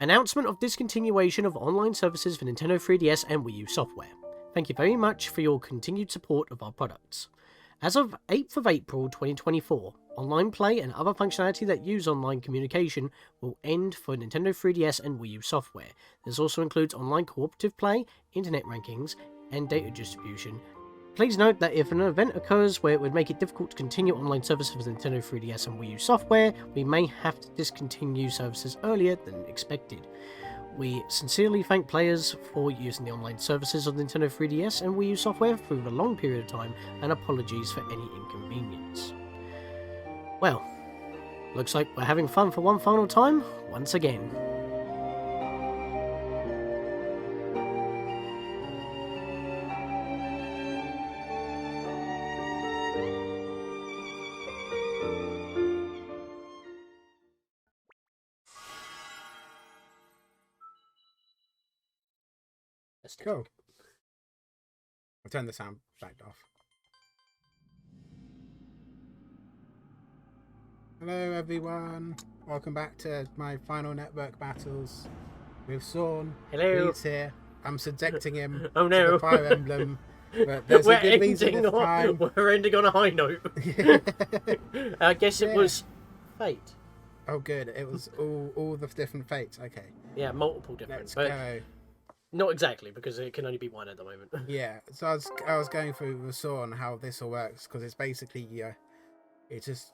Announcement of discontinuation of online services for Nintendo 3DS and Wii U software. Thank you very much for your continued support of our products. As of 8th of April 2024, online play and other functionality that use online communication will end for Nintendo 3DS and Wii U software. This also includes online cooperative play, internet rankings, and data distribution. Please note that if an event occurs where it would make it difficult to continue online services for Nintendo 3DS and Wii U software, we may have to discontinue services earlier than expected. We sincerely thank players for using the online services of Nintendo 3DS and Wii U software through a long period of time, and apologies for any inconvenience. Well, looks like we're having fun for one final time, once again. Cool. I'll turn the sound back off. Hello everyone, welcome back to my final network battles with Sean. Hello. He's here. I'm subjecting him Oh to no. the Fire Emblem. But there's a good reason this time. We're ending on a high note. I guess it was fate. Oh good, it was all the different fates. Okay. Yeah, multiple different. Let's but go. Not exactly, because it can only be one at the moment. Yeah, so I was going through with Sean how this all works, because it's basically it's just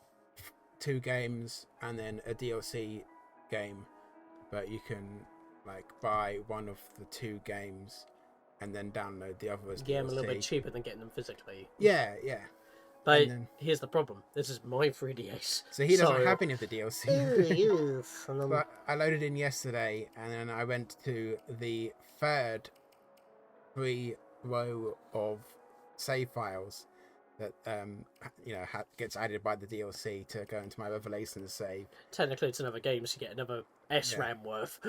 2 games and then a DLC game, but you can like buy one of the 2 games and then download the other as DLC. Yeah, I'm a little bit cheaper than getting them physically. Yeah. But here's the problem. This is my 3DS. So he doesn't have any of the DLC. Yes. But I loaded in yesterday, and then I went to the third free row of save files that gets added by the DLC to go into my Revelations save. Technically, it's another game, so you get another SRAM worth.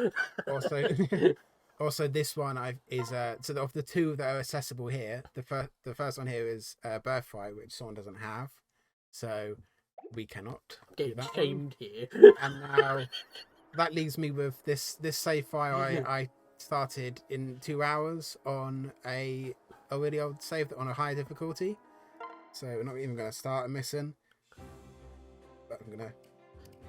Also, this one is so of the 2 that are accessible here, the first one here is Birthright, which someone doesn't have, so we cannot do Get that shamed here. And now that leaves me with this save file I started in 2 hours on a really old save on a high difficulty, so we're not even going to start a mission, but I'm gonna.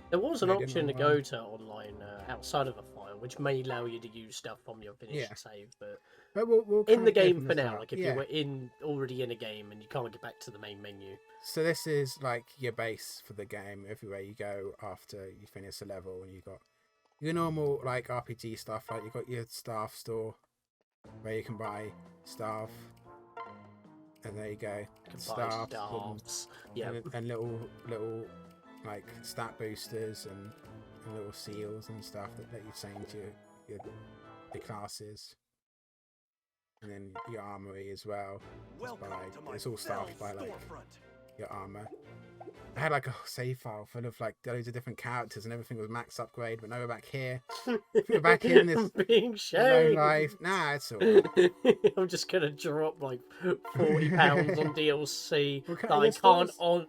There was an option to go to online outside of a file, which may allow you to use stuff from your finished save, but we'll in the game from for the now, start. like if you were already in a game and you can't get back to the main menu. So this is like your base for the game. Everywhere you go after you finish a level, and you got your normal like RPG stuff, like you got your staff store where you can buy stuff, and there you go, staff, and little like stat boosters and little seals and stuff that let you change your classes, and then your armory as well. It's all staffed by like your armor. I had like a save file full of like loads of different characters, and everything was max upgrade. But now we're back here. We're back here in this being shamed. Life. Nah, it's alright. I'm just gonna drop like £40 on DLC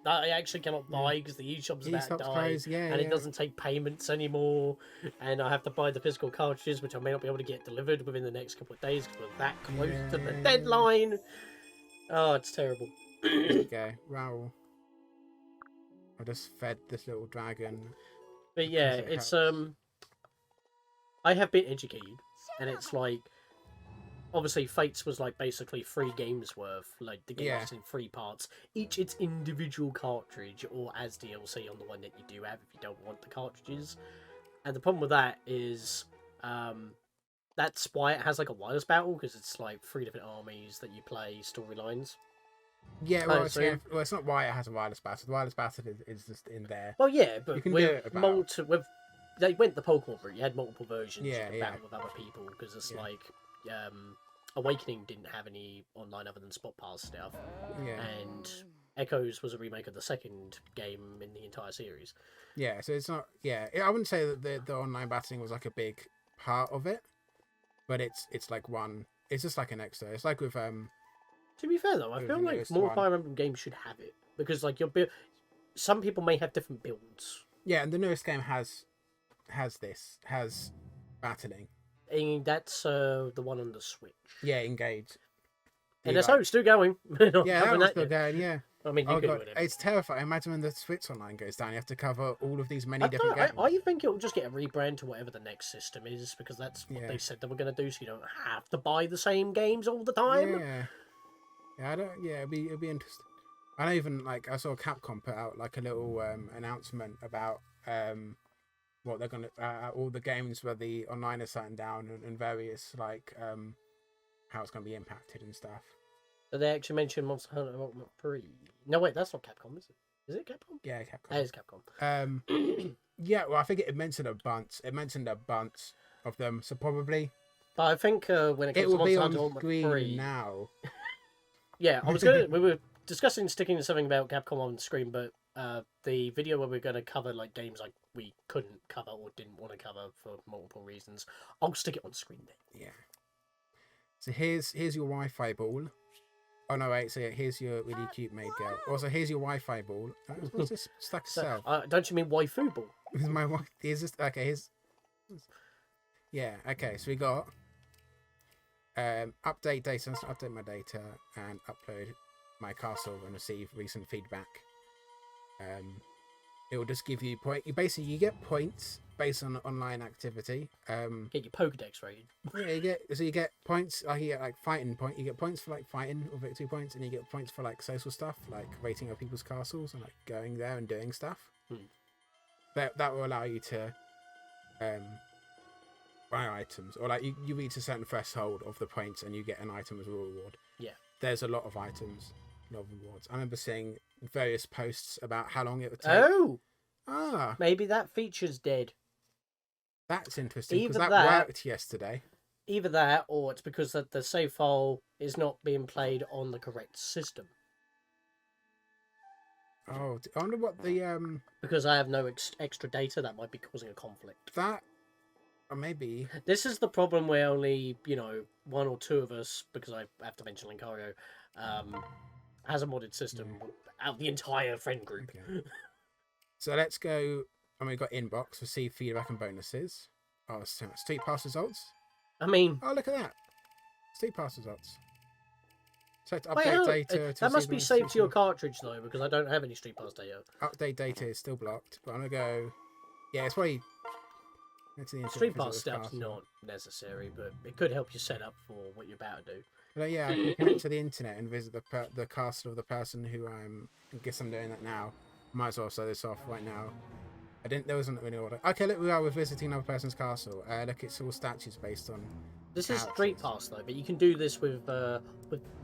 that I actually cannot buy because the eShop's about to die, and it doesn't take payments anymore, and I have to buy the physical cartridges, which I may not be able to get delivered within the next couple of days because we're that close to the deadline. Oh, it's terrible. There you go. Wow. I just fed this little dragon. But yeah, it's I have been educated, and it's like obviously Fates was like basically 3 games worth, like the game was in 3 parts, each its individual cartridge or as DLC on the one that you do have if you don't want the cartridges. And the problem with that is that's why it has like a wireless battle, because it's like 3 different armies that you play storylines. Yeah, well, it's not why it has a wireless battle. The wireless battle is just in there. Well, yeah, but they went the Pokemon route. You had multiple versions. You could battle with other people, because it's like Awakening didn't have any online other than Spot Pass stuff. Yeah. And Echoes was a remake of the second game in the entire series. Yeah, so it's not. Yeah, I wouldn't say that the online battling was like a big part of it, but it's like one. It's just like an extra. It's like with To be fair though, I feel like more Fire Emblem games should have it, because like some people may have different builds. Yeah, and the newest game has battling. That's the one on the Switch. Yeah, Engage. And it's still going. We're not Yeah, that covering one's that still yet. going. Yeah. I mean, you Oh could god, do it. it's terrifying. Imagine when the Switch Online goes down, you have to cover all of these many I different games. think it will just get a rebrand to whatever the next system is, because that's what Yeah. they said they were going to do, so you don't have to buy the same games all the time. Yeah. Yeah, I don't. Yeah, it'd be interesting. I know even like I saw Capcom put out like a little announcement about what they're gonna all the games where the online is shutting down and various like how it's gonna be impacted and stuff. So they actually mentioned Monster Hunter Ultimate 3. No, wait, that's not Capcom, is it? Is it Capcom? Yeah, Capcom. That is Capcom. Yeah, well, I think it mentioned a bunch. It mentioned a bunch of them, so probably But I think when it comes it to will be Monster on Hunter Ultimate screen 3... now. Yeah, we were discussing sticking something about Capcom on the screen, but the video where we're going to cover like games like we couldn't cover or didn't want to cover for multiple reasons, I'll stick it on screen then. Yeah. So here's your Wi-Fi ball. Oh no, wait. So here's your really cute maid girl. Also, here's your Wi-Fi ball. What's this stuck itself? Don't you mean waifu ball? Here's my wife. Here's this. Okay. Here's. Yeah. Okay. So we got update data. So update my data and upload my castle and receive recent feedback. It will just give you point. You get points based on online activity. Get your Pokedex rated. Yeah, you get points. Like you get like fighting point. You get points for like fighting or victory points, and you get points for like social stuff, like rating of people's castles and like going there and doing stuff. That will allow you to buy items, or like you reach a certain threshold of the points and you get an item as a reward. Yeah, there's a lot of items, a lot of rewards. I remember seeing various posts about how long it would take. Oh, maybe that feature's dead. That's interesting because Either that worked yesterday. Either that, or it's because the save file is not being played on the correct system. Oh, I wonder what the Because I have no extra data, that might be causing a conflict. That, or maybe. This is the problem where only, one or two of us, because I have to mention Linkario, has a modded system out of the entire friend group. Okay. So let's go, and we've got inbox, receive feedback and bonuses. Oh, Street Pass results. I mean... Oh, look at that. Street Pass results. Set to update data. That must be saved to your cartridge, though, because I don't have any Street Pass data. Update data is still blocked, but I'm going to go... Yeah, it's probably... Street Pass stuff's not necessary, but it could help you set up for what you're about to do. But yeah, I can connect to the internet and visit the castle of the person who I guess I'm doing that now. Might as well say this off right now. There wasn't really order. Okay, look, we're visiting another person's castle. Look, it's all statues based on. This is Street Pass though, but you can do this with the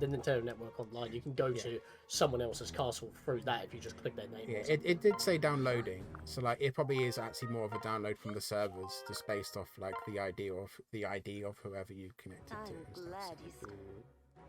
Nintendo Network Online. You can go to someone else's castle through that if you just click their name. Yeah, it did say downloading, so like it probably is actually more of a download from the servers, just based off like the ID of whoever you connected to. And stuff.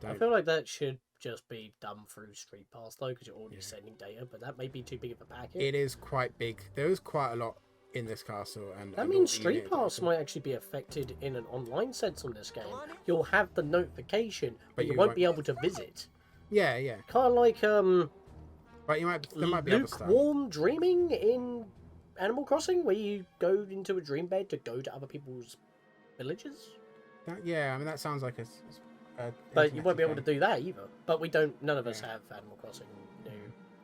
So, I feel like that should just be done through Street Pass though, because you're already sending data, but that may be too big of a packet. It is quite big. There is quite a lot in this castle, and that means Street Pass might actually be affected in an online sense on this game. You'll have the notification, but you won't be able to visit. Yeah, yeah. Kind of like But there might be other stuff. Lukewarm dreaming in Animal Crossing, where you go into a dream bed to go to other people's villages. Yeah, I mean that sounds like a but you won't be able to do that either. But we don't. None of us have Animal Crossing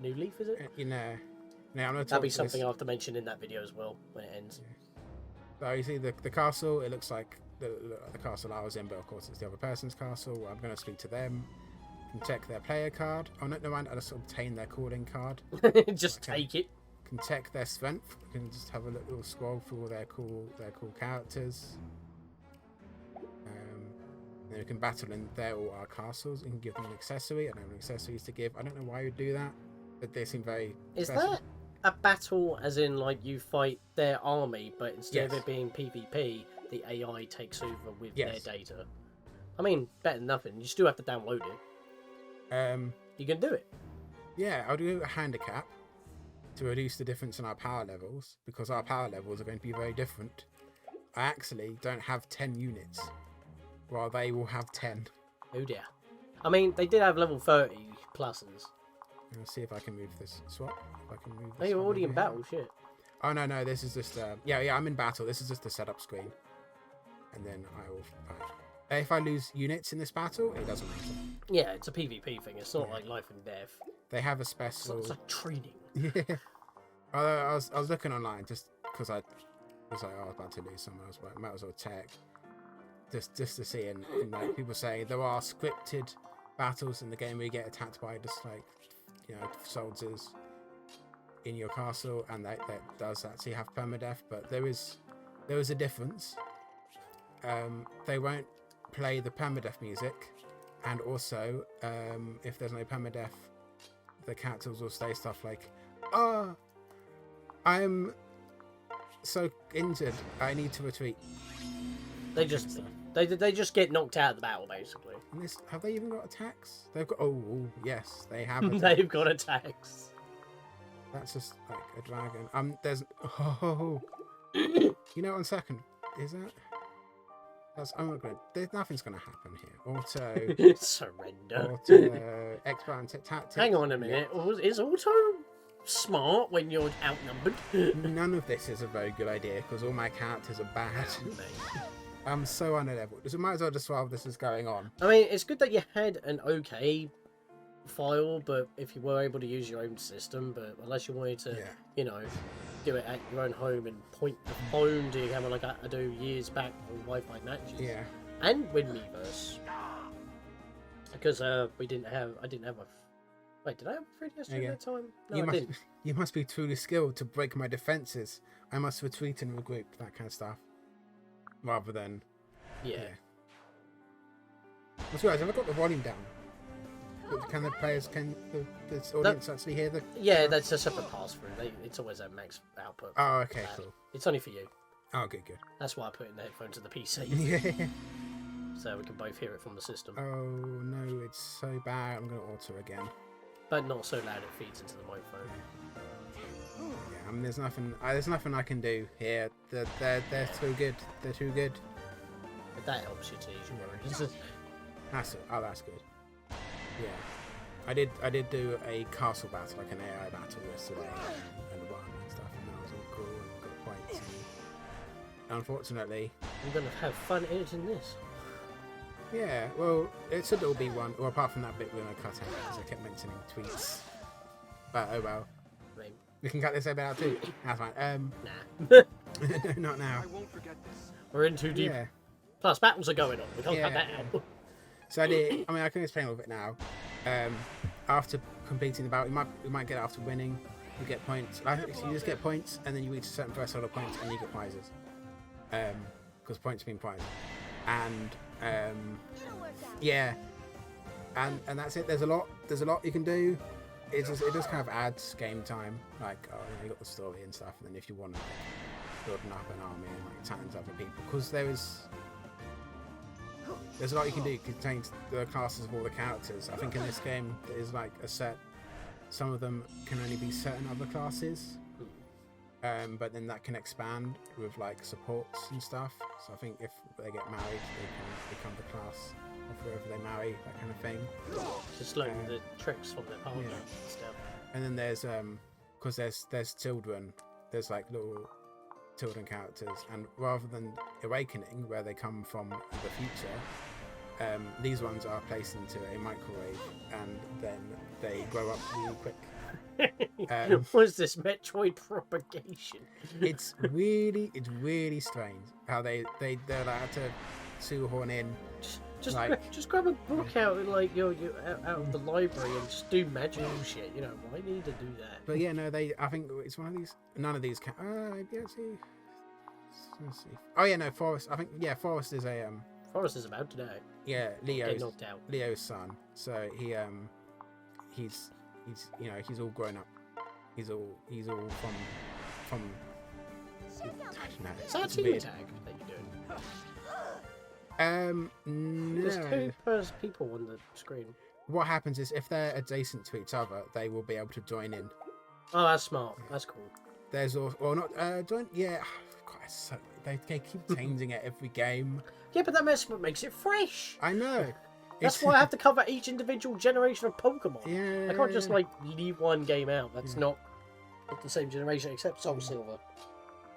New Leaf, is it? I'm gonna That'll be something I'll have to mention in that video as well when it ends. So you see the castle. It looks like the castle I was in, but of course it's the other person's castle. I'm gonna speak to them. Can check their player card. Oh no, mind. I'll just obtain their calling card. Just take it. Can check their strength. We can just have a little scroll through all their cool characters. Then we can battle in all our castles and give them an accessory. I don't have accessories to give. I don't know why you'd do that, but they seem very. Is that a battle, as in like you fight their army, but instead of it being PvP, the AI takes over with their data? I mean, better than nothing. You still have to download it. You can do it. Yeah, I'll do a handicap to reduce the difference in our power levels, because our power levels are going to be very different. I actually don't have 10 units. Well, they will have 10. Oh dear. I mean, they did have level 30 pluses. Let's see if I can move this swap. If I can move this. Oh, you're already in battle, shit. Oh, no, this is just... yeah, I'm in battle. This is just the setup screen. and then I will. If I lose units in this battle, it doesn't matter. Yeah, it's a PvP thing. It's not like life and death. They have a special. It's like training. Yeah. I was looking online just because I was like, oh, I was about to lose someone else, but I might as well check just to see. And like people say there are scripted battles in the game where you get attacked by just like soldiers in your castle, and that does actually have permadeath. But there is a difference. They won't play the permadeath music, and also if there's no permadeath, the characters will say stuff like, "Oh, I'm so injured. I need to retreat." They just get knocked out of the battle, basically. And have they even got attacks? They've got. Oh yes, they have. Attacks. They've got attacks. That's just like a dragon. There's. Oh, one second. Is that? That's. I'm not gonna. Nothing's gonna happen here. Auto. Surrender. Auto. Expert and tactics. Hang on a minute. Yeah. Is auto smart when you're outnumbered? None of this is a very good idea because all my characters are bad. I'm so underleveled. So might as well just while this is going on. I mean, it's good that you had an okay file, but if you were able to use your own system, but unless you wanted to, do it at your own home and point the phone to your camera like I do years back on Wi-Fi matches. Yeah. And with Miiverse. Because I didn't have a... Wait, did I have a 3DS during that time? No, I didn't. You must be truly skilled to break my defenses. I must retreat and regroup, that kind of stuff. Rather than... Yeah. What's guys, have I got the volume down? Can the audience actually hear the... Yeah, that's a separate pass-through. It's always at max output. Oh, okay, cool. It's only for you. Oh, good. That's why I put in the headphones to the PC. Yeah. So we can both hear it from the system. Oh, no, it's so bad. I'm going to auto again. But not so loud it feeds into the microphone. Yeah, I mean, there's nothing I can do here. They're too good. They're too good. But that helps you to ease your worries. That's good. Yeah, I did do a castle battle, like an AI battle yesterday, and won and stuff, and that was all cool and got points. And unfortunately, I'm gonna have fun editing this. Yeah, well, it should all be one. Well, apart from that bit when I cut out because I kept mentioning tweets. But oh well. Right. We can cut this bit out too. That's fine. Nah. Not now. I won't forget this. We're in too deep. Yeah. Plus, battles are going on. We can't cut that out. So I can explain all of it now. After completing the battle, you might get it after winning. You get points. So you just get points, and then you reach a certain threshold of points, and you get prizes. Because points mean prizes. And yeah, and that's it. There's a lot you can do. It just kind of adds game time. Like you got the story and stuff, and then if you want to building up an army and like talent other people, because there's a lot you can do. It contains the classes of all the characters. I think in this game there is like a set. Some of them can only be certain other classes, but then that can expand with like supports and stuff. So I think if they get married, they can become the class of whoever they marry, that kind of thing. Just learn the tricks from their partner and stuff. And then there's because there's children. There's like little children characters, and rather than Awakening, where they come from the future, these ones are placed into a microwave, and then they grow up really quick. What is this Metroid propagation? It's really strange how they're allowed to shoehorn in. Just grab a book out and like out of the library and just do magical shit. You know, why need to do that? But yeah, no, I think it's one of these. None of these can. Maybe actually. Let's see. Oh yeah, no, Forrest. I think Forrest is a Forrest is about to die. Yeah, Get knocked out. Leo's son. So he's he's all grown up. He's all from. I don't know. Is that a team tag that you're doing? No. There's two people on the screen. What happens is if they're adjacent to each other, they will be able to join in. Oh, that's smart. That's cool. There's also, well, not join. Yeah, God, they keep changing it every game. Yeah, but that's what makes it fresh. I know. That's why I have to cover each individual generation of Pokemon. Yeah. I can't just like leave one game out. That's not the same generation except Soul Silver.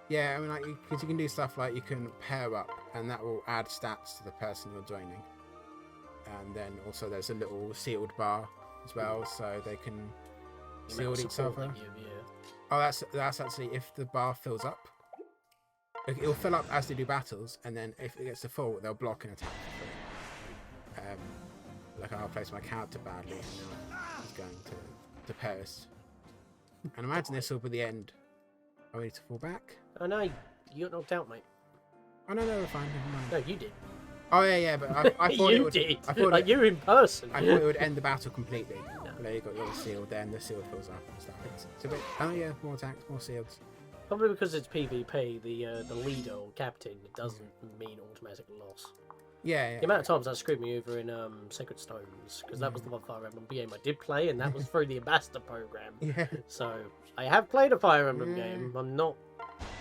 Yeah, I mean, like, because you can do stuff like you can pair up, and that will add stats to the person you're joining. And then also there's a little sealed bar as well, so they can The shield amount of each support other. they give, yeah. Oh, that's actually if the bar fills up. It'll fill up as they do battles, and then if it gets to full, they'll block an attack for free. Like I'll place my character badly, and now he's going to Paris. And imagine this will be the end. I need to fall back. Oh no, you got knocked out, mate. Oh no, we're fine. Never mind. No, you did. Oh yeah, but I thought you it would. did. I thought like you're in person. I thought it would end the battle completely. No. But there you got your shield there, and the shield fills up and stuff. It's a bit. Oh yeah, more attacks, more shields. Probably because it's PvP, the leader or captain, it doesn't mean automatic loss. Yeah. The amount of times that screwed me over in Sacred Stones, because that was the one Fire Emblem game I did play, and that was through the Ambassador program. Yeah. So I have played a Fire Emblem Yeah. game. I'm not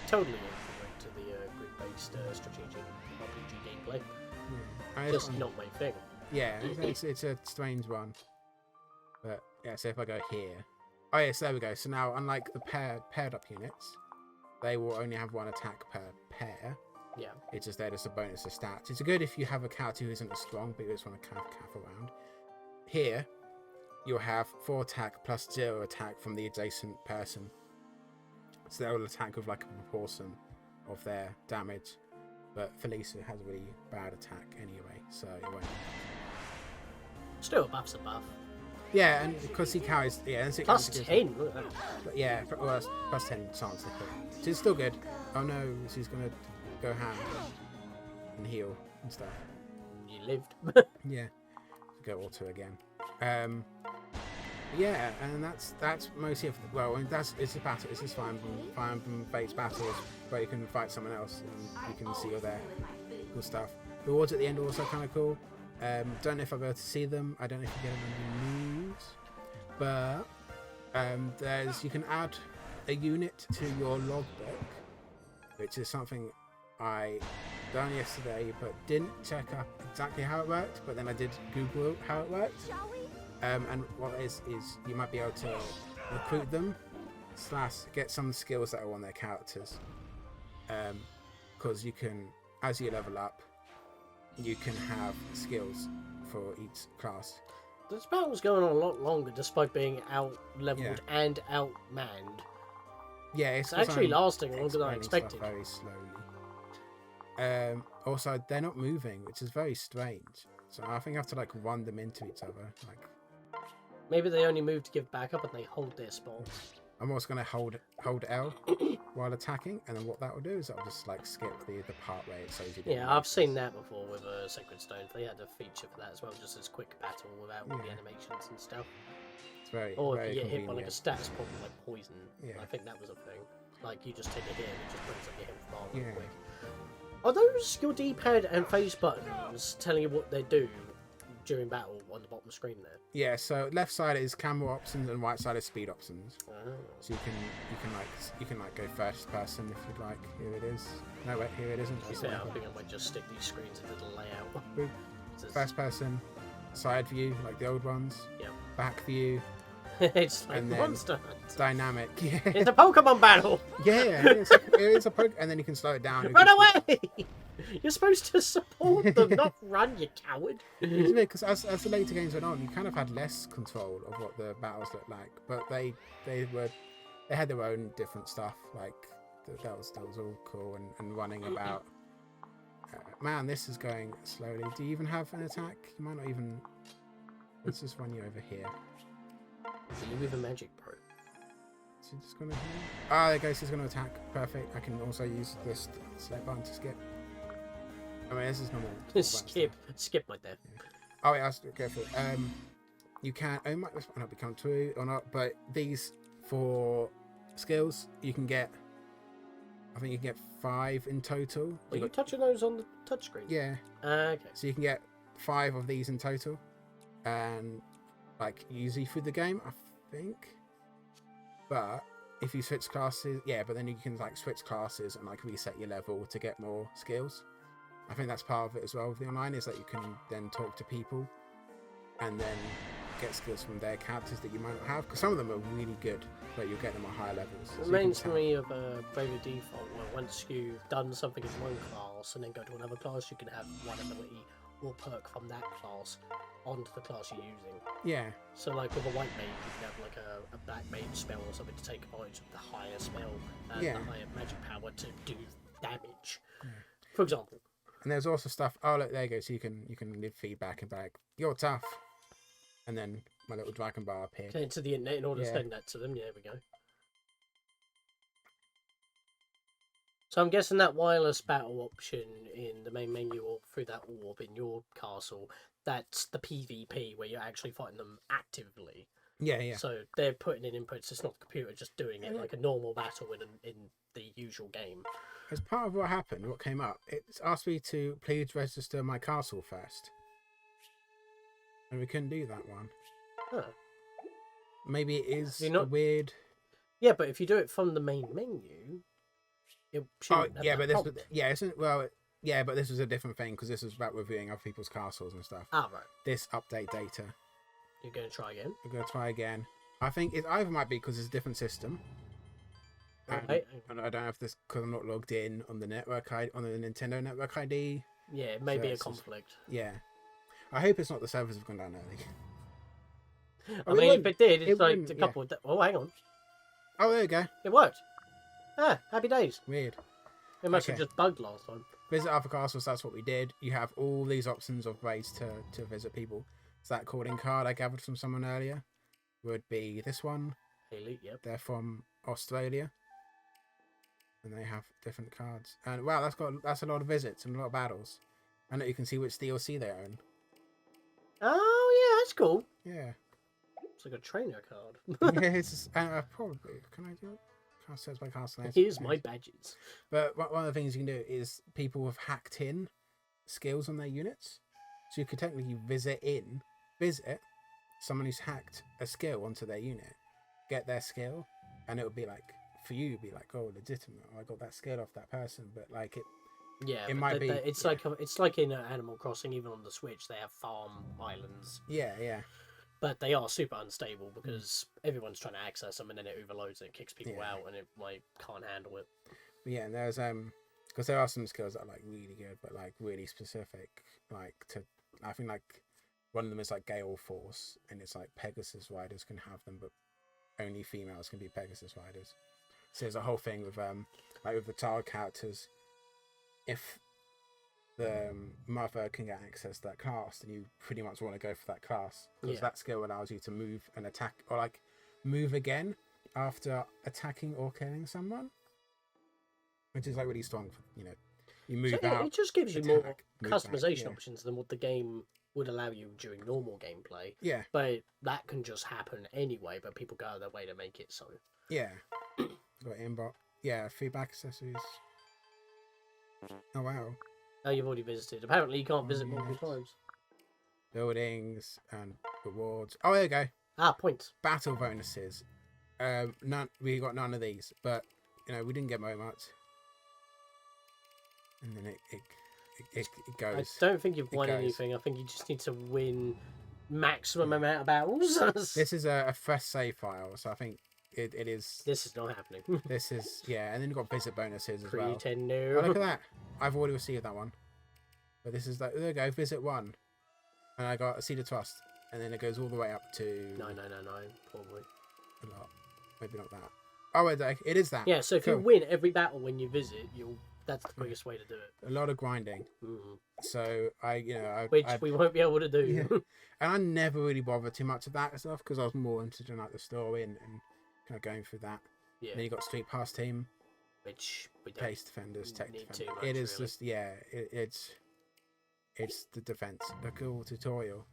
totally ignorant to the grid-based strategic RPG gameplay. Yeah. Just not my thing. Yeah, it's a strange one. But yeah, so if I go here. Oh yes, there we go. So now, unlike the paired up units, they will only have one attack per pair. Yeah. It's just there as a bonus of stats. It's good if you have a character who isn't as strong, but you just want to calf around. Here, you'll have 4 attack plus 0 attack from the adjacent person. So they'll attack with like a proportion of their damage. But Felicia has a really bad attack anyway, so it won't. Still, a buff's a buff. Yeah, and because he carries, yeah, and Plus 10. Look at that. But yeah, well, plus 10 chance to hit. She's still good. Oh no, she's gonna go ham and heal and stuff. You lived. Yeah, go auto again. Yeah, and that's mostly of it's a battle. It's just Fire Emblem based battles where you can fight someone else and you can see all their cool stuff. The rewards at the end are also kind of cool. Don't know if I'll be able to see them. I don't know if you get them on your moves, but you can add a unit to your logbook, which is something I done yesterday, but didn't check up exactly how it worked. But then I did Google how it worked. And what it is you might be able to recruit them / get some skills that are on their characters. Because you can, as you level up, you can have skills for each class. This battle's going on a lot longer despite being out-leveled and out-manned. Yeah, It's actually lasting longer than I explaining expected. stuff very slowly. Also, they're not moving, which is very strange. So I think I have to like run them into each other. Like, Maybe they only move to give backup and they hold their spots. I'm also going to hold L while attacking, and then what that will do is I'll just like skip the part where it shows you. Yeah, I've seen that before with Sacred Stones. They had a feature for that as well, just as quick battle without all the animations and stuff. It's very, Or very if you get hit by like a convenient. status problem like poison. Yeah. I think that was a thing. Like you just take a hit and it just brings up your health bar real Yeah. quick. Are those your D-pad and face buttons telling you what they do during battle on the bottom screen there? Yeah, so left side is camera options and right side is speed options. Oh. So you can go first person if you'd like. Here it is. No wait, here it isn't. To be fair, I think I might just stick these screens into the layout. Boop. First person, side view like the old ones. Yep. Back view, It's like And then- Monster Hunt. dynamic. Yeah, It's a Pokemon battle! yeah. It is a poke, and then you can slow it down. You Run can- away! You're supposed to support them, not run, you coward. It's weird because as the later games went on, you kind of had less control of what the battles looked like, but they had their own different stuff. Like that was all cool and running about. Man, this is going slowly. Do you even have an attack? You might not even. Let's just run you over here. Are you with a magic pro? Is he just gonna? Ah, there goes. He's gonna attack. Perfect. I can also use this select button to skip. I mean, this is normal. Skip my death. Oh wait, I was go for it. You can. Oh, it might not become true or not, but these for skills you can get. I think you can get 5 in total. Are you touching those on the touchscreen? Yeah. Okay. So you can get 5 of these in total, and like easy through the game, I think. But if you switch classes, yeah, but then you can like switch classes and like reset your level to get more skills. I think that's part of it as well with the online, is that you can then talk to people and then get skills from their characters that you might not have, because some of them are really good, but you'll get them at higher levels. It reminds me of Bravely Default, where once you've done something in one class and then go to another class, you can have one ability or perk from that class onto the class you're using. Yeah. So, like with a white mage, you can have like a black mage spell or something to take advantage of the higher spell and the higher magic power to do damage, for example. And there's also stuff. Oh, look, there you go. So you can leave feedback and be like, "You're tough," and then my little dragon bar appear. Connect to the internet in order to send that to them. Yeah, there we go. So I'm guessing that wireless battle option in the main menu or through that orb in your castle, that's the PvP where you're actually fighting them actively. Yeah. So they're putting in inputs. It's not the computer just doing it like a normal battle in the usual game. As part of what happened, what came up, it's asked me to please register my castle first. And we couldn't do that one. Huh. Maybe it is not... weird. Yeah, but if you do it from the main menu, it shouldn't have but prompt. but this was a different thing because this was about reviewing other people's castles and stuff. Ah, right. This update data. You're going to try again? We're going to try again. I think it either might be because it's a different system. And I don't have this because I'm not logged in on the network on the Nintendo network ID. Yeah, it may be a conflict. Yeah, I hope it's not the servers have gone down early. I mean, if it did, it's like a couple. Oh, hang on. Oh, there you go. It worked. Ah, happy days. Weird. It must have just bugged last time. Visit other castles. That's what we did. You have all these options of ways to visit people. So that calling card I gathered from someone earlier would be this one. Elite, yep. They're from Australia. And they have different cards. And wow, that's a lot of visits and a lot of battles. And you can see which DLC they own. Oh yeah, that's cool. Yeah. It's like a trainer card. Yeah, it's probably. Can I do it? Can't search by castle names. Here's my badges. But one of the things you can do is people have hacked in skills on their units. So you could technically visit someone who's hacked a skill onto their unit, get their skill, and it would be like, for you, be like, oh, legitimate. I got that skill off that person, but like it. Yeah, it might be. It's like in Animal Crossing, even on the Switch, they have farm islands. Yeah. But they are super unstable because everyone's trying to access them, and then it overloads it, kicks people out, and it can't handle it. Yeah, and there's because there are some skills that are like really good, but like really specific. Like I think like one of them is like Gale Force, and it's like Pegasus riders can have them, but only females can be Pegasus riders. So there's a whole thing with like with the child characters. If the mother can get access to that class, then you pretty much want to go for that class because that skill allows you to move and attack, or like move again after attacking or killing someone, which is like really strong. You move out. It just gives you more customization options than what the game would allow you during normal gameplay. Yeah, but that can just happen anyway. But people go out of their way to make it so. Yeah, got inbox. Yeah, feedback accessories. Oh wow. Oh, you've already visited. Apparently, you can't visit multiple times. Buildings and rewards. Oh, there you go. Ah, points. Battle bonuses. None. We got none of these, but we didn't get very much. And then it goes. I don't think you've won anything. I think you just need to win maximum amount of battles. This is a fresh save file, so I think it is. This is not happening. This is and then you've got visit bonuses as well. Pretendo. Oh, look at that! I've already received that one. But this is like, there you go, visit 1, and I got a Seed of Trust, and then it goes all the way up to 9999, probably. A lot, maybe not that. Oh, it is that. Yeah, so if you win every battle when you visit, that's the quickest way to do it. A lot of grinding. Mm-hmm. So which we won't be able to do. Yeah. And I never really bothered too much of that stuff because I was more interested in like the story and kind of going through that. Yeah. And then you got Street Pass Team, which we don't Pace Defenders, Tech need Defenders. Too much, it is really. It's the defense, the cool tutorial.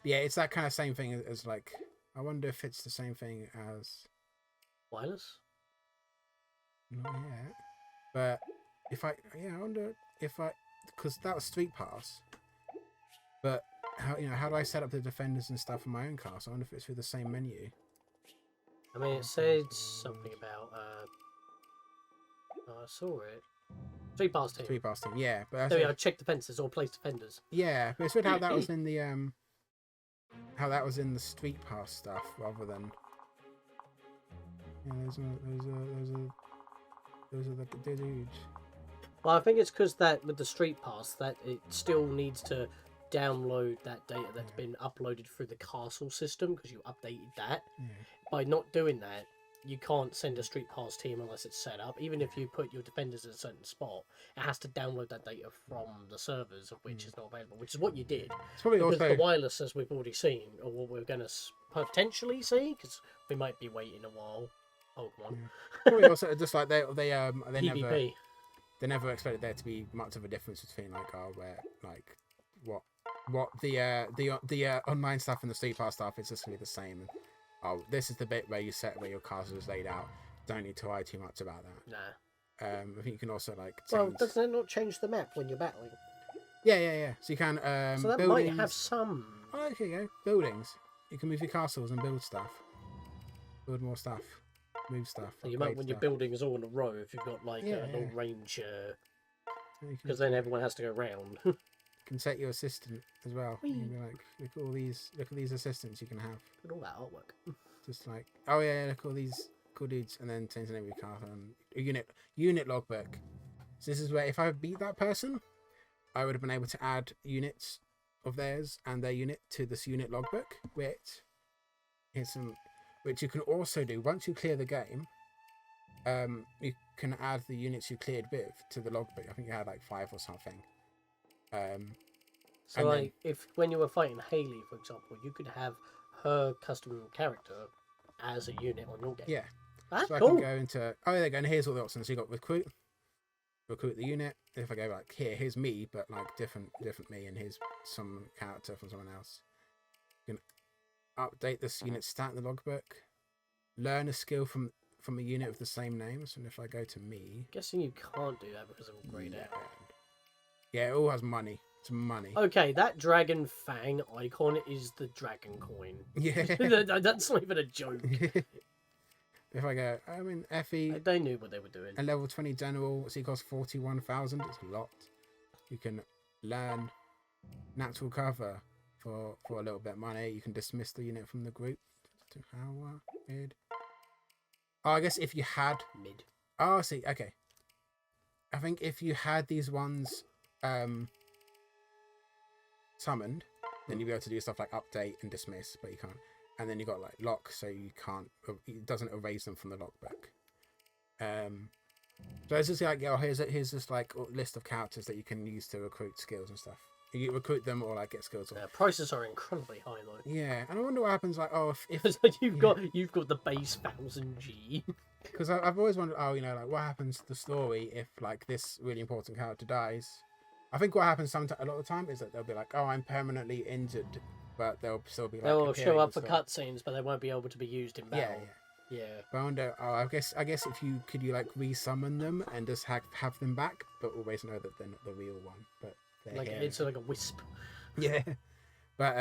Yeah, it's that kind of same thing as like. I wonder if it's the same thing as wireless. Not yet, but I wonder if because that was Street Pass. But how do I set up the defenders and stuff in my own class? I wonder if it's through the same menu. I mean, it said something about. I saw it. Street Pass Team. Street Pass Team, yeah. But there we are. Check defenses or place defenders. Yeah, but it's weird how that was in the how that was in the Street Pass stuff rather than. Yeah, those are the dudes. Well, I think it's because that with the Street Pass that it still needs to download that data that's been uploaded through the castle system because you updated that. Yeah. By not doing that, you can't send a Street Pass team unless it's set up. Even if you put your defenders in a certain spot, it has to download that data from the servers, of which is not available, which is what you did. It's probably Because also the wireless, as we've already seen, or what we're going to potentially see, because we might be waiting a while. Oh, come on. probably also just like they PvP. they never expected there to be much of a difference between like where like what the online stuff and the Street Pass stuff is just gonna be the same. Oh, this is the bit where you set where your castle is laid out. Don't need to worry too much about that. Nah. I think you can also like change... Well, doesn't that not change the map when you're battling? Yeah. So you can so that buildings... might have some. Oh, okay, go buildings. You can move your castles and build stuff. Build more stuff. Move stuff. You might when your building is all in a row if you've got like a long range. Because then everyone has to go round. You can set your assistant as well. Whee. You can be like, look at these assistants you can have. Look at all that artwork. Just like, oh yeah, look at all these cool dudes, and then change the name of your castle and a unit logbook. So this is where if I beat that person, I would have been able to add units of theirs and their unit to this unit logbook, which you can also do once you clear the game. You can add the units you cleared with to the logbook. I think you had like 5 or something. So like, if when you were fighting Haley, for example, you could have her custom character as a unit on your game. Yeah. That's so cool. I can go into... Oh, there you go. And here's all the options. So you got recruit the unit. If I go like here's me, but like different me, and here's some character from someone else. You can update this unit stat in the logbook. Learn a skill from a unit of the same name. So if I go to me... Guessing you can't do that because of grayed out. Yeah, it all has money. It's money. Okay, that dragon fang icon is the dragon coin. Yeah. That's not even a joke. If I go, I mean, FE... They knew what they were doing. A level 20 general, so it costs 41,000. It's a lot. You can learn natural cover for a little bit of money. You can dismiss the unit from the group. How weird. Oh, I guess if you had... Mid. Oh, I see. Okay. I think if you had these ones summoned, then you'd be able to do stuff like update and dismiss, but you can't. And then you got like lock, so you can't. It doesn't erase them from the lockbook. So it's just like, oh, here's just like a list of characters that you can use to recruit skills and stuff. You recruit them or like get skills. Prices are incredibly high though. Yeah, and I wonder what happens. Like, oh, if you've got the base 1000G. Because I've always wondered, oh, like what happens to the story if like this really important character dies? I think what happens a lot of the time is that they'll be like, oh, I'm permanently injured, but they'll still be like they'll show up for cutscenes, but they won't be able to be used in battle. Yeah. But I wonder, I guess if you could like resummon them and just have them back, but always know that they're not the real one. But like it's like a wisp. Yeah. But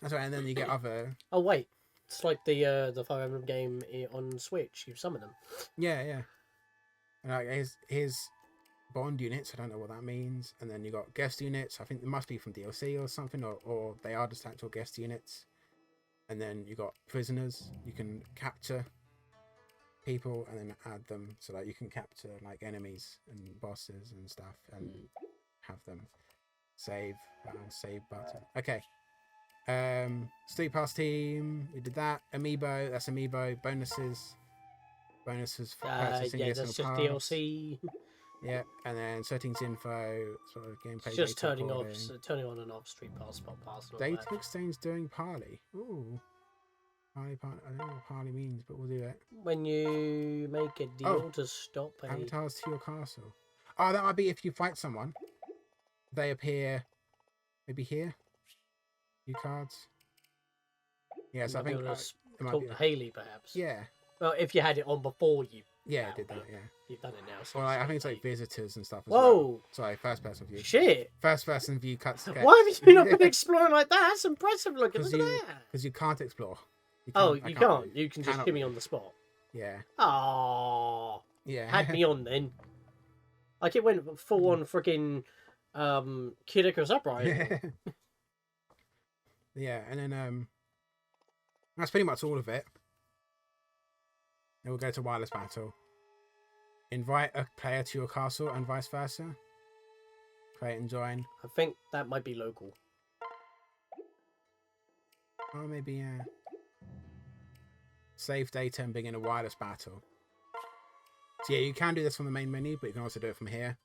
that's right, and then you get other. Oh wait, it's like the Fire Emblem game on Switch. You summon them. Yeah. And like here's bond units. I don't know what that means. And then you got guest units. I think it must be from DLC or something, or they are just actual guest units. And then you got prisoners. You can capture people and then add them so that you can capture like enemies and bosses and stuff and have them save button. Okay. Street Pass team, we did that. Amiibo, that's Amiibo. Bonuses for purchasing that's just pass. DLC. Yeah, and then settings info, sort of gameplay. It's just turning on and off Street Pass, Spot Pass. Data exchange during parley. Ooh. Parley. I don't know what parley means, but we'll do it. When you make a deal to stop avatars to your castle. Oh, that might be if you fight someone. They appear maybe here. Few cards. Yes, I think talk to Haley perhaps. Yeah. Well, if you had it on before you. Yeah, I did that. Yeah. You've done it now. So well, I think it's like visitors and stuff. Whoa! Well. Sorry, first person view. Shit! First person view cuts. Why have you not been exploring like that? That's impressive looking. Look at that. Because you can't explore. You can't. You can just give me on the spot. Yeah. Oh. Yeah. Had me on then. Like it went full on freaking Kid Icarus Uprising. Yeah, and then that's pretty much all of it. Then we'll go to wireless battle. Invite a player to your castle and vice versa. Create and join. I think that might be local. Oh, maybe, yeah. Save data and begin a wireless battle. So yeah, you can do this from the main menu, but you can also do it from here.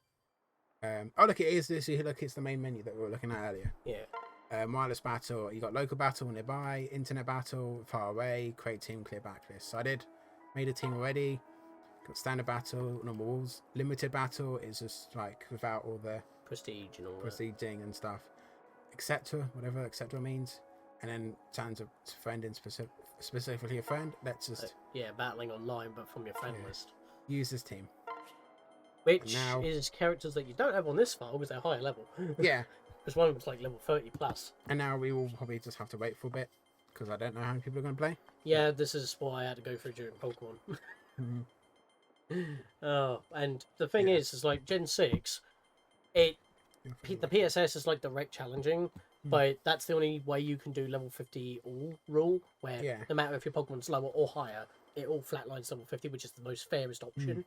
Oh, look, it is this. Look, it's the main menu that we were looking at earlier. Yeah. Wireless battle. You got local battle nearby, internet battle far away, create team, clear backlist. So I made a team already. Got standard battle, normal walls. Limited battle is just like without all the Prestige and all prestiging and stuff, etc. Whatever etc. means. And then turns a friend in specifically a friend. Let's just yeah, battling online, but from your friend list. Use this team. Which is characters that you don't have on this file because they're higher level. Yeah. Because one was like level 30 plus. And now we will probably just have to wait for a bit because I don't know how many people are going to play. Yeah, this is what I had to go through during Pokemon. Oh, and the thing is like Gen 6, the PSS is like direct challenging, but that's the only way you can do level 50 all rule, where no matter if your Pokemon's lower or higher, it all flatlines level 50, which is the most fairest option.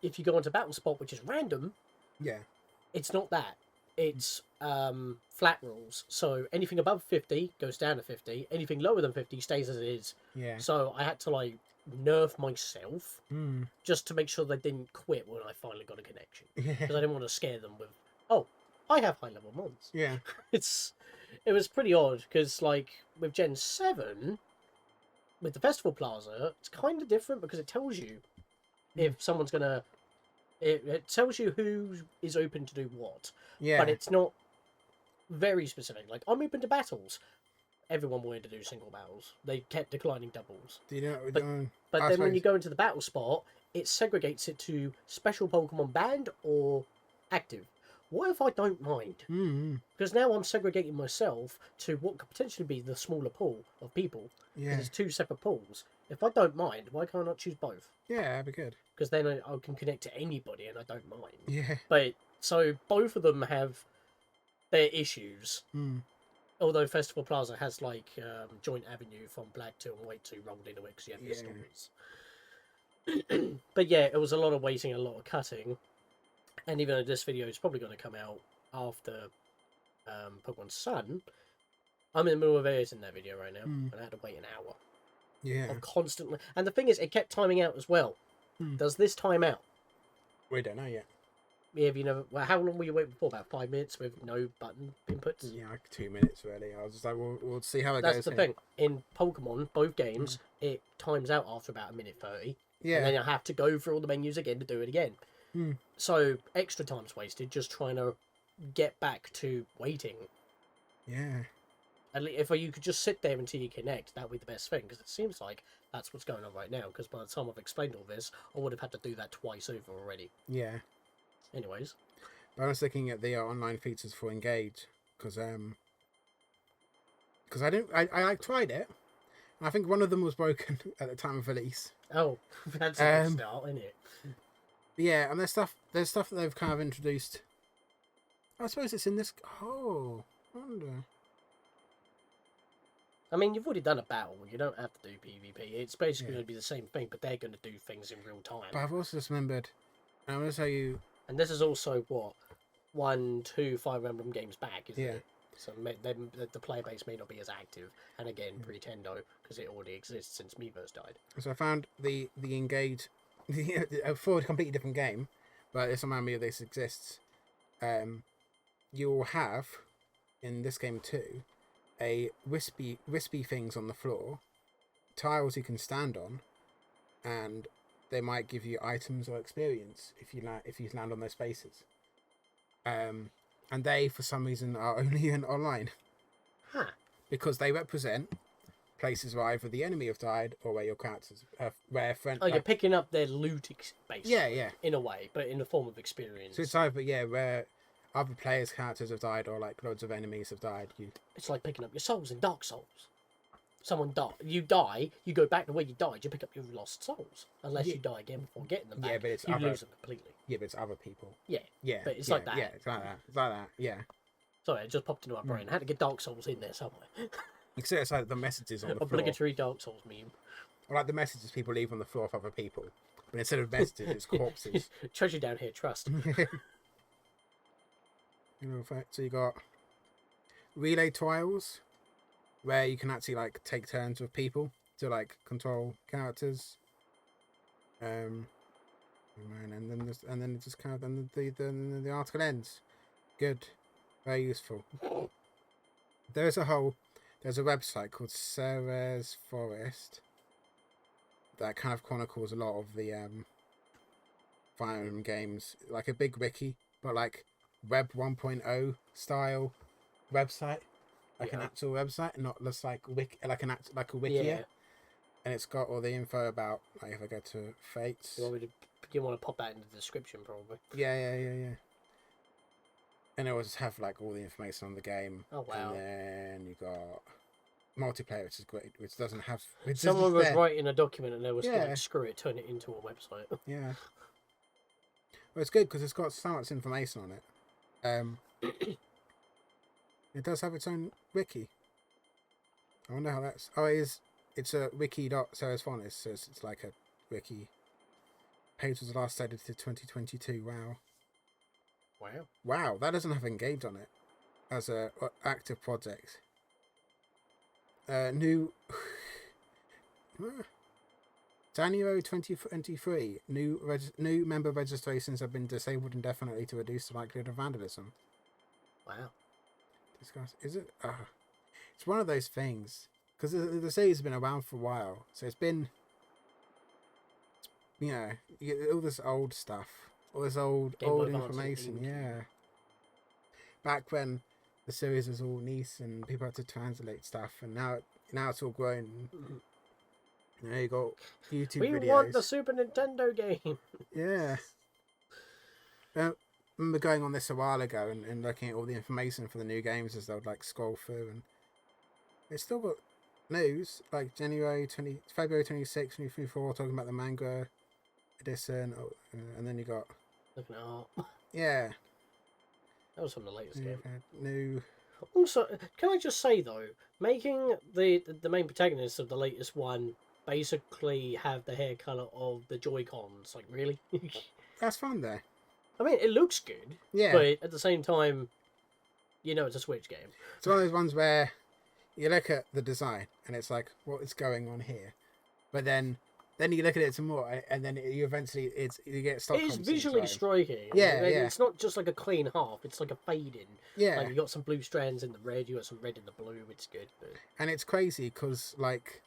If you go onto Battle Spot, which is random, it's not that. It's flat rules. So anything above 50 goes down to 50. Anything lower than 50 stays as it is. Yeah. So I had to like nerf myself just to make sure they didn't quit when I finally got a connection. Because I didn't want to scare them with, oh, I have high level mons. Yeah. It was pretty odd because like with Gen 7, with the Festival Plaza, it's kind of different because it tells you if someone's gonna. It tells you who is open to do what. Yeah. But it's not very specific. Like, I'm open to battles. Everyone wanted to do single battles. They kept declining doubles. Do you know? But then when you go into the battle spot, it segregates it to special Pokemon banned or active. What if I don't mind? Because now I'm segregating myself to what could potentially be the smaller pool of people. Yeah. There's two separate pools. If I don't mind, why can't I not choose both? Yeah, that'd be good. Because then I can connect to anybody and I don't mind. Yeah. But, so both of them have their issues. Although Festival Plaza has, like, Joint Avenue from Black 2 and White 2 rolled into it because you have your stories. But yeah, it was a lot of waiting, a lot of cutting. And even though this video is probably going to come out after Pokemon Sun, I'm in the middle of editing that video right now, and I had to wait an hour. Yeah. Of constantly, and the thing is, it kept timing out as well. Does this time out? We don't know yet. Yeah, have you never? Well, how long were you waiting for? About 5 minutes with no button inputs. Yeah, like 2 minutes really. I was just like, we'll see how it goes. That's the thing. In Pokemon, both games, it times out after about 1:30. Yeah. And then you have to go through all the menus again to do it again. So extra time's wasted just trying to get back to waiting. Yeah. At least if you could just sit there until you connect, that would be the best thing. Because it seems like that's what's going on right now. Because by the time I've explained all this, I would have had to do that twice over already. Yeah. Anyways. But I was looking at the online features for Engage. Because I tried it. And I think one of them was broken at the time of release. Oh, that's a good start, isn't it? Yeah, and there's stuff that they've kind of introduced. I suppose it's in this. Oh, I wonder. I mean, you've already done a battle. You don't have to do PvP. It's basically going to be the same thing, but they're going to do things in real time. But I've also just remembered. I'm going to tell you. And this is also what 1, 2, 5 Emblem games back, isn't it? So the player base may not be as active. And again, Pretendo, because it already exists since Miiverse died. So I found the Engage for a completely different game, but it's reminded me of this exists. You'll have in this game too a wispy things on the floor, tiles you can stand on, and they might give you items or experience if you land on those spaces. And they for some reason are only in online. Because they represent places where either the enemy have died or where your characters where friend. Oh, you're picking up their loot base. Yeah. In a way, but in the form of experience. So it's either where other players' characters have died or like loads of enemies have died. It's like picking up your souls in Dark Souls. Someone you die, you go back to where you died, you pick up your lost souls. Unless you die again before getting them back. Yeah, but you lose them completely. Yeah, but it's other people. Yeah. But it's like that. Yeah, it's like that. Yeah. Sorry, it just popped into my brain. I had to get Dark Souls in there somewhere. You see, it's like the messages on the floor. Obligatory Dark Souls meme. Or like the messages people leave on the floor of other people. But instead of messages, it's corpses. Treasure down here, trust. So you got relay trials, where you can actually like take turns with people to like control characters. And then it just kind of then the article ends. Good, very useful. There's a website called Sarah's Forest that kind of chronicles a lot of the Fire Emblem games, like a big wiki, but like Web 1.0 style website, like an actual website, not just like a wiki. Yeah. And it's got all the info about, like, if I go to Fates. You want to pop that in the description, probably. Yeah. And it will just have like all the information on the game. Oh wow! And then you got multiplayer, which is great, which doesn't have. Someone was writing a document and they was Yeah. like, screw it, turn it into a website. Yeah. Well, it's good because it's got so much information on it. It does have its own wiki. I wonder how that's. Oh, it is. It's a wiki.sarahsfontis, so it's like a wiki. Page was last edited to 2022. Wow, that doesn't have Engage on it as a active project. New January 2023. New member registrations have been disabled indefinitely to reduce the likelihood of vandalism. Wow. Discuss. Is it? It's one of those things because the series has been around for a while, so it's been. You know, you get all this old stuff, all this old information. Yeah. Back when the series was all niche and people had to translate stuff, and now it's all grown. You know, you got YouTube videos. We want the Super Nintendo game. Yeah. I remember going on this a while ago and looking at all the information for the new games as they would like scroll through, and it's still got news like February 26, 2024, talking about the manga edition, and then you got looking at art. Yeah. That was from the latest game. New. Also, can I just say though, making the main protagonist of the latest one basically have the hair color of the Joy-Cons, like really? That's fun though. I mean, it looks good. Yeah. But at the same time, you know, it's a Switch game. It's one of those ones where you look at the design and it's like, what is going on here? But then you look at it some more, and then you get stock. It's visually striking. Yeah, like, yeah. It's not just like a clean half; it's like a fading. Yeah. Like you got some blue strands in the red, you got some red in the blue. It's good. But... And it's crazy because like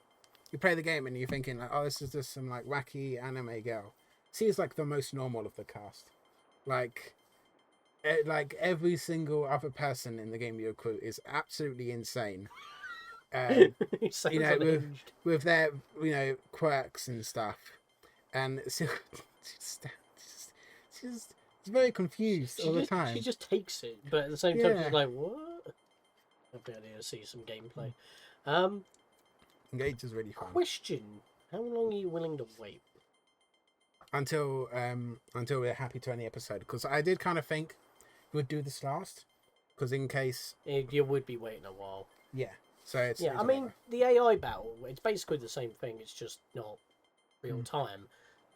you play the game and you're thinking like, oh, this is just some like wacky anime girl. She's like the most normal of the cast. Like every single other person in the game you recruit is absolutely insane. You know, with their quirks and stuff, and so she's very confused all the time. She just takes it, but at the same time she's like, "What?" I think I need to see some gameplay. Engage is really fun. Question: how long are you willing to wait? Until we're happy to end the episode, because I did kind of think we'd do this last, because in case you would be waiting a while. Yeah. So it's I mean, the AI battle, it's basically the same thing, it's just not real time.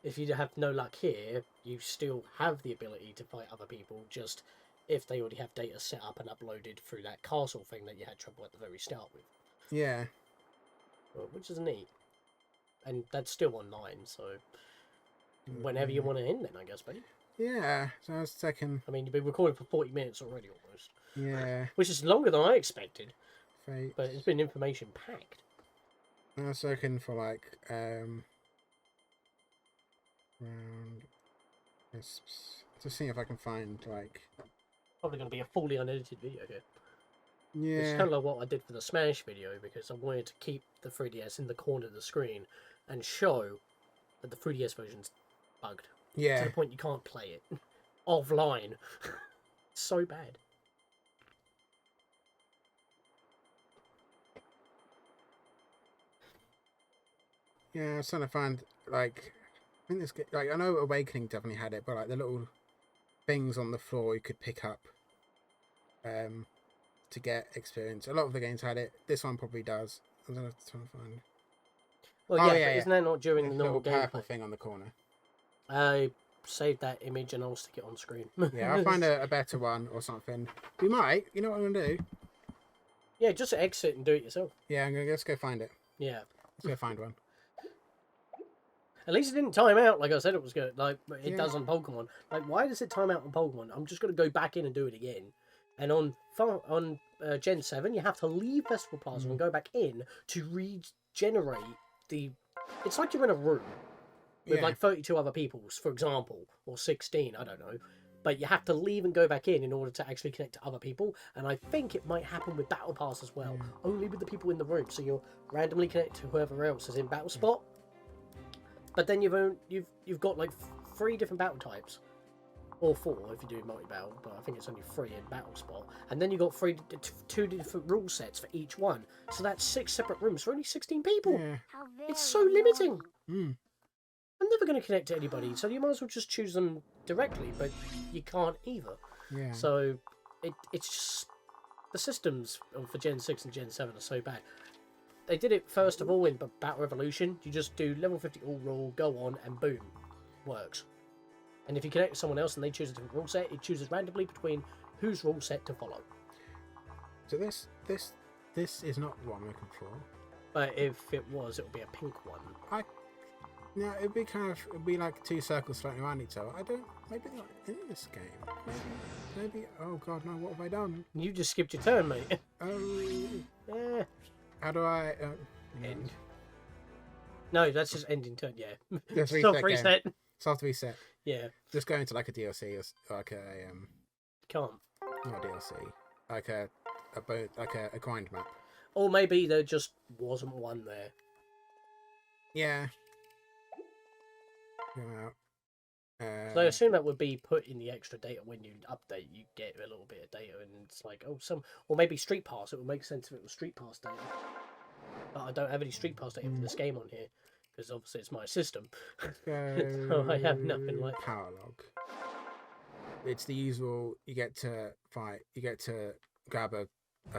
If you have no luck here, you still have the ability to fight other people, just if they already have data set up and uploaded through that castle thing that you had trouble at the very start with. Yeah. Well, which is neat. And that's still online, so whenever you want to end then, I guess, buddy. Yeah, so I was checking. I mean, you've been recording for 40 minutes already, almost. Yeah. Which is longer than I expected. Fate. But it's been information packed. I was looking for like round crisps to see if I can find like probably going to be a fully unedited video here. Yeah. It's kind of like what I did for the Smash video, because I wanted to keep the 3DS in the corner of the screen and show that the 3DS version's bugged. Yeah. To the point you can't play it offline. It's so bad. Yeah, I was trying to find like I think this like I know Awakening definitely had it, but like the little things on the floor you could pick up. to get experience. A lot of the games had it. This one probably does. I'm gonna try and find. Well, Oh, yeah, yeah, but yeah. isn't that not during the This normal little purple gameplay? thing on the corner. I saved that image and I'll stick it on screen. Yeah, I'll find a better one or something. We might. You know what I'm gonna do? Yeah, just exit and do it yourself. Yeah, let's go find it. Yeah. Let's go find one. At least it didn't time out like I said it was going to. Like, it Yeah. does on Pokemon. Like, why does it time out on Pokemon? I'm just going to go back in and do it again. And on Gen 7, you have to leave Festival Plaza and go back in to regenerate the... It's like you're in a room with, like, 32 other people, for example. Or 16, I don't know. But you have to leave and go back in order to actually connect to other people. And I think it might happen with Battle Pass as well. Only with the people in the room. So you're randomly connected to whoever else is in Battle Spot. But then you've got like 3 different battle types, or 4 if you do multi-battle. But I think it's only 3 in Battle Spot. And then you got 2 different rule sets for each one. So that's 6 separate rooms for only 16 people. Yeah. It's so limiting. Mm. I'm never going to connect to anybody, so you might as well just choose them directly. But you can't either. Yeah. So it's just the systems for Gen 6 and Gen 7 are so bad. They did it first of all in Battle Revolution. You just do level 50 all rule, go on, and boom, works. And if you connect with someone else and they choose a different rule set, it chooses randomly between whose rule set to follow. So this is not what I'm looking for. But if it was, it would be a pink one. No, it'd be like 2 circles floating around each other. Maybe they're not in this game. Maybe. Oh God, no! What have I done? You just skipped your turn, mate. Oh. Yeah. How do I End. No, that's just ending turn. Yeah. Just Self reset. reset. So I have to reset. Yeah. Just go into like a DLC or like a Can't. not a DLC, like a grind map. Or maybe there just wasn't one there. Yeah. Go out. So I assume that would be put in the extra data when you update. You get a little bit of data, and it's like, oh, or maybe Street Pass. It would make sense if it was Street Pass data. But I don't have any Street Pass data for this game on here because obviously it's my system. So I have nothing like power log. It's the usual. You get to fight. You get to grab a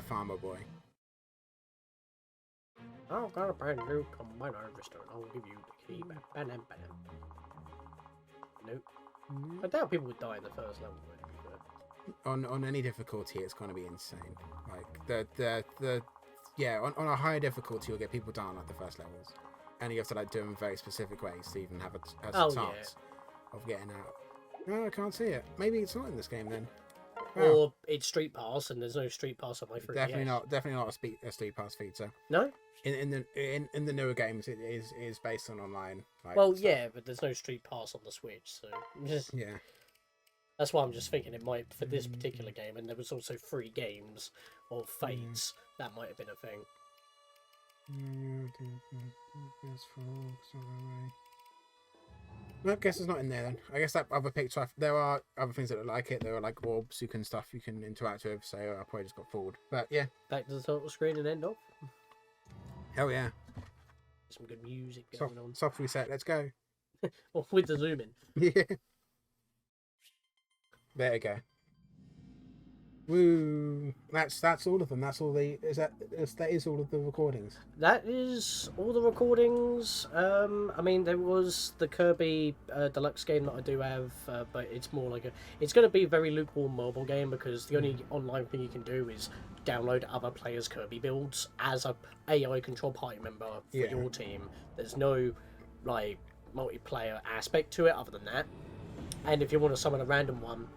farmer boy. I've got a brand new combine harvester. I'll give you the key back. Ba-dam, ba-dam. Nope. I doubt people would die in the first level. On any difficulty, it's going to be insane. Like on a higher difficulty, you'll get people dying like the first levels, and you have to like do them in very specific ways to even have a chance of getting out. No, I can't see it. Maybe it's not in this game then. Wow. Or it's Street Pass, and there's no Street Pass on my 3DS. Definitely not a Street Pass feature. No. In the newer games, it is based on online. Well, yeah, but there's no Street Pass on the Switch, so yeah. That's why I'm just thinking it might for this particular game, and there was also 3 games of Fates. That might have been a thing. No, I guess it's not in there then. I guess that other picture, there are other things that are like it. There are like orbs you can stuff you can interact with, so I probably just got fooled. But yeah. Back to the title screen and end off. Hell yeah. Some good music going on. Soft reset, let's go. Well, with the zoom in. Yeah. There you go. Woo! That's all of them. That's all that is all of the recordings. That is all the recordings. I mean, there was the Kirby Deluxe game that I do have, but it's more like it's going to be a very lukewarm mobile game because the only online thing you can do is download other players' Kirby builds as a AI control party member for your team. There's no like multiplayer aspect to it other than that. And if you want to summon a random one,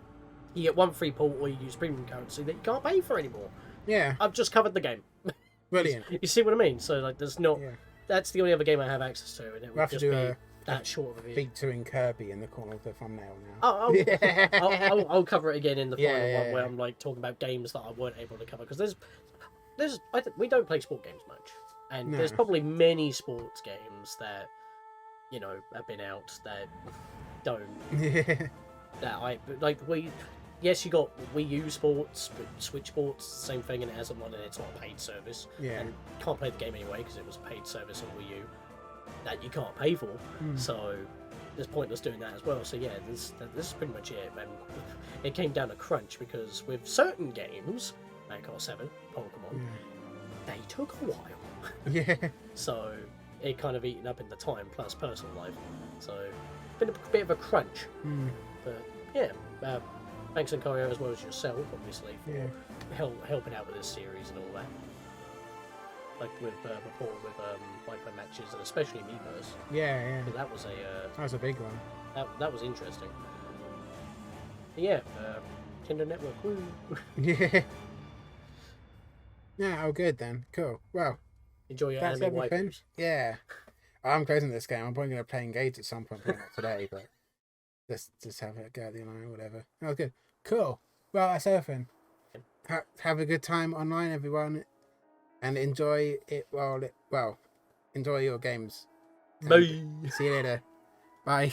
you get 1 free pull, or you use premium currency that you can't pay for anymore. Yeah. I've just covered the game. Brilliant. You see what I mean? So like, there's not. Yeah. That's the only other game I have access to, and it would just be that short of a video. Featuring Kirby in the corner of the thumbnail now. I'll cover it again in the final one where I'm like talking about games that I weren't able to cover because we don't play sport games much, and there's probably many sports games that have been out that don't. Yes, you got Wii U Sports, but Switch Sports, same thing, and it hasn't run, and it's not a paid service. Yeah. And you can't play the game anyway because it was a paid service on Wii U that you can't pay for. So it's pointless doing that as well. So yeah, this is pretty much it. And it came down to crunch because with certain games, and got 7 Pokemon. Yeah. They took a while. Yeah. So it kind of eaten up in the time plus personal life. So been a bit of a crunch. But yeah, thanks and Corio as well as yourself, obviously, for helping out with this series and all that. Like with before with micro matches and especially Miiverse. Yeah. That was a big one. That was interesting. But yeah, Nintendo Network. Woo. Yeah. Yeah. Oh, good then. Cool. Well, Enjoy your that's anime everything. waifus. Yeah. I'm closing this game. I'm probably going to play Engage at some point, probably not today, but just have it go at the online or whatever. That was good. Cool. Well, that's everything. Have a good time online, everyone, and enjoy it enjoy your games. Bye. See you later. Bye.